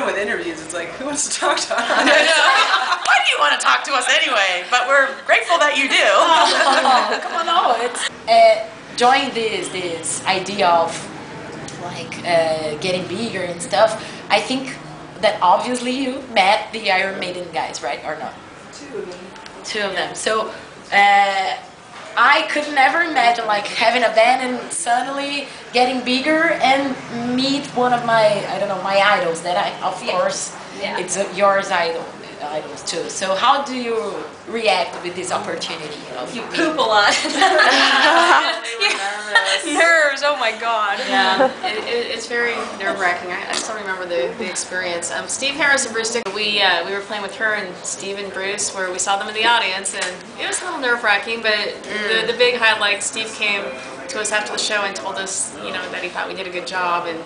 doing with interviews, it's like, who wants to talk to us? I know. Why do you want to talk to us anyway? But we're grateful that you do. Come on, no, it's join this idea of like getting bigger and stuff. I think that obviously you met the Iron Maiden guys, right, or not? Two of them. So I could never imagine like having a band and suddenly getting bigger and meet one of my, I don't know, my idols that I, of course, it's yours idols too. So how do you react with this opportunity? You poop a lot. Nerves, oh my god. Yeah, it's very nerve-wracking. I still remember the experience. Steve Harris and Bruce Dickinson, we were playing with her and Steve and Bruce, where we saw them in the audience, and it was a little nerve-wracking, but the big highlight, Steve came to us after the show and told us, you know, that he thought we did a good job, and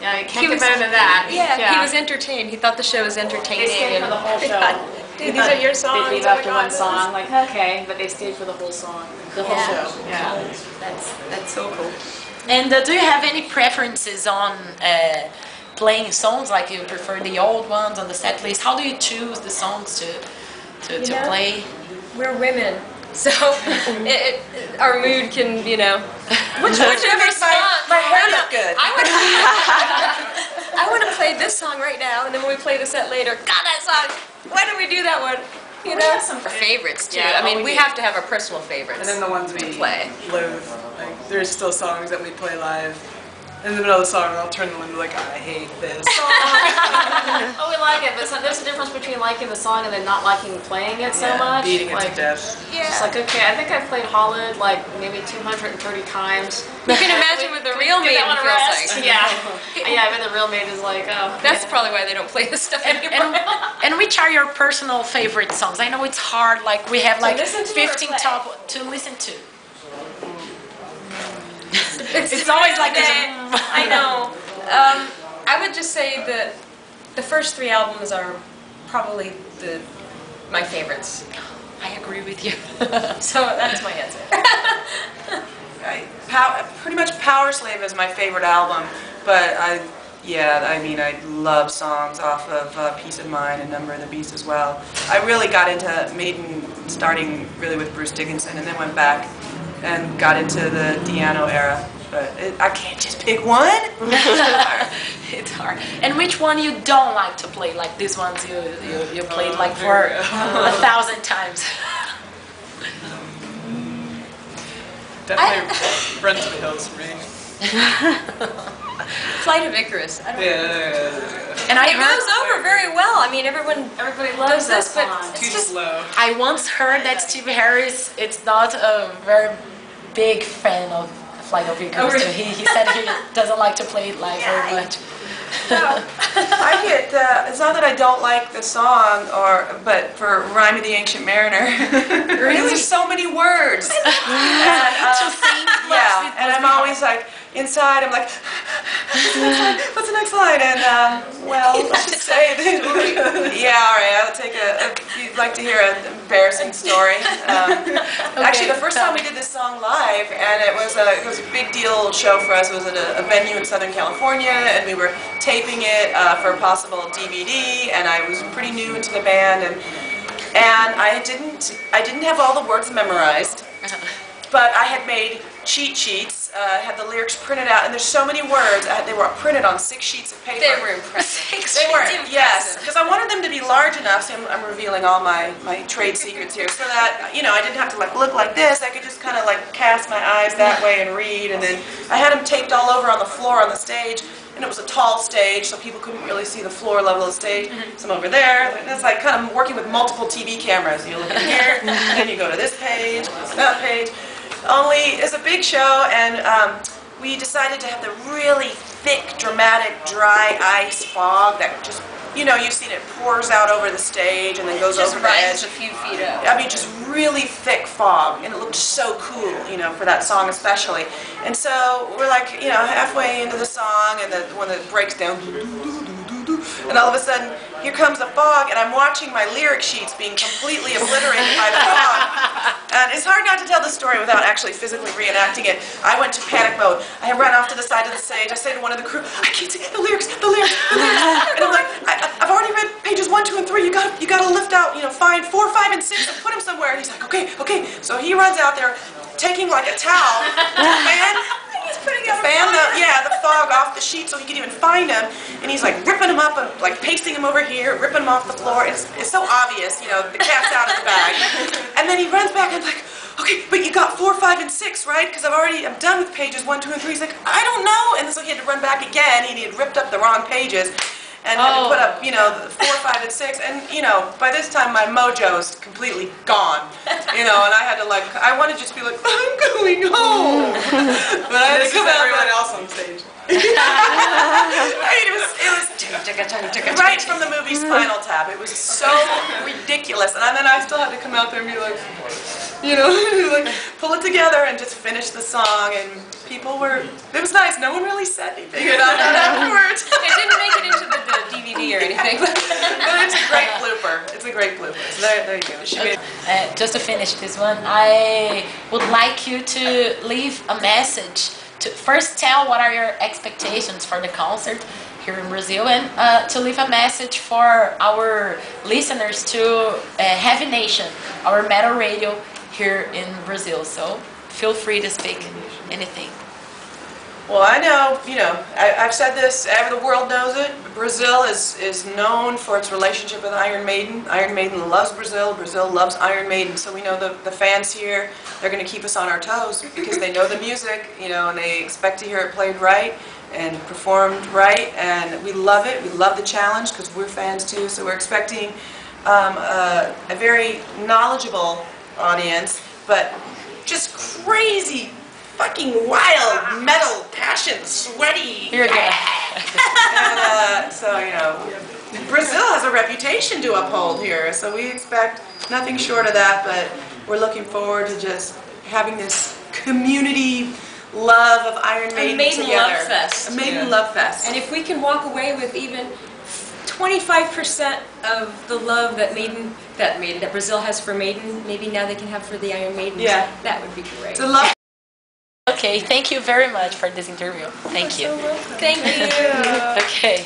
yeah, you can't get better than that. Yeah, he was entertained. He thought the show was entertaining. They stayed for the whole show. Dude, these are your songs. They'd leave after one song, like, okay, but they stayed for the whole song, the whole show. Yeah, that's so cool. And do you have any preferences on playing songs? Like you prefer the old ones on the set list? How do you choose the songs to play? We're women, so our mood can, you know. Whichever song. My hair look good. I want to play this song right now, and then when we play the set later, God, that song. Why did we do that one? You know, some favorites too. Yeah, I mean, we have to have our personal favorites. And then the ones we play. loathe. Like, there's still songs that we play live. In the middle of the song, I'll turn them into like, I hate this. Oh, we like it, but there's a difference between liking the song and then not liking playing it so much. Beating it like, to death. Yeah. It's like, okay, I think I've played Holland like maybe 230 times. You can imagine what the real Maiden feels like. Yeah. Yeah, I bet the real Maiden is like, oh. That's probably why they don't play this stuff anymore. And which are your personal favorite songs? I know it's hard, like we have like listen to 15 or play? top to listen to. It's always like this. I know. I would just say that the first 3 albums are probably my favorites. I agree with you. So that's my answer. Pretty much Power Slave is my favorite album, but I love songs off of Peace of Mind and Number of the Beast as well. I really got into Maiden starting really with Bruce Dickinson and then went back and got into the Di'Anno era. But I can't just pick one. It's hard. And which one you don't like to play? Like these ones you played like for 1,000 times. Definitely Run to the Hills for me. Flight of Icarus. I don't know. Yeah. And It goes over very well. I mean, everybody loves that this, but song. it's Too just slow. I once heard that Steve Harris is not a very big fan of Flight of Icarus. Oh, really? So he said he doesn't like to play it live very much. No, I get, it's not that I don't like the song, but for Rhyme of the Ancient Mariner, there's so many words. Yeah, and I'm always like, inside I'm like, what's the next line? And, well, let's just say that, yeah, all right, I'll take if you'd like to hear an embarrassing story. Actually, the first time we did this song live, and it was a big deal show for us. It was at a venue in Southern California, and we were taping it for a possible DVD, and I was pretty new into the band, and I didn't have all the words memorized, but I had made cheat sheets, had the lyrics printed out, and there's so many words. They were printed on 6 sheets of paper. they were impressive. They were, yes, because I wanted them to be large enough, so I'm revealing all my trade secrets here, so that, you know, I didn't have to like look like this. I could just kind of like cast my eyes that way and read, and then I had them taped all over on the floor on the stage, and it was a tall stage, so people couldn't really see the floor level of the stage. Some over there, and it's like kind of working with multiple TV cameras. You look in here, and then you go to this page, that page. Only it's a big show, and we decided to have the really thick, dramatic, dry ice fog that just, you know, you've seen it pours out over the stage and then goes over the edge. Just rises a few feet up. I mean, just really thick fog, and it looked so cool, you know, for that song especially. And so we're like, you know, halfway into the song, and when it breaks down, and all of a sudden, here comes the fog, and I'm watching my lyric sheets being completely obliterated by the fog. And it's hard not to tell the story without actually physically reenacting it. I went to panic mode. I ran off to the side of the stage. I say to one of the crew, I can't see the lyrics, the lyrics, the lyrics. And I'm like, I've already read pages 1, 2, and 3. You gotta lift out, find 4, 5, and 6 and put them somewhere. And he's like, okay. So he runs out there, taking like a towel, the fog off the sheet so he could even find him, and he's like ripping him up and like pasting him over here, ripping him off the floor. It's so obvious, the cat's out of the bag. And then he runs back and I'm like, okay, but you got 4, 5, and 6, right? Because I'm done with pages 1, 2, and 3. He's like, I don't know. And so he had to run back again, and he had ripped up the wrong pages. And had to put up, the 4, 5, and 6, and by this time my mojo's completely gone, and I had to I wanted to just be like, I'm going home, but I had to come out everyone else on stage. I mean, it was right from the movie Spinal Tap. It was so ridiculous, and then I still had to come out there and be like, pull it together and just finish the song, and people were, it was nice. No one really said anything about that afterwards. It didn't make it into the DVD or anything. But it's a great blooper. It's a great blooper. So there you go. Just to finish this one, I would like you to leave a message. To first tell what are your expectations for the concert here in Brazil, and to leave a message for our listeners to Heavy Nation, our metal radio here in Brazil. So feel free to speak anything. Well, I know, I've said this, the world knows it. Brazil is known for its relationship with Iron Maiden. Iron Maiden loves Brazil. Brazil loves Iron Maiden. So we know the fans here, they're going to keep us on our toes because they know the music, and they expect to hear it played right and performed right. And we love it. We love the challenge because we're fans too. So we're expecting a very knowledgeable audience, but just crazy, fucking wild, metal, passion, sweaty. Here you go. And so, Brazil has a reputation to uphold here, so we expect nothing short of that, but we're looking forward to just having this community love of Iron Maiden together. Love fest. A Maiden love fest. And if we can walk away with even 25% of the love that Brazil has for Maiden, maybe now they can have for the Iron Maidens. Yeah. That would be great. It's a love. Okay, thank you very much for this interview. Thank you. Thank you. Okay.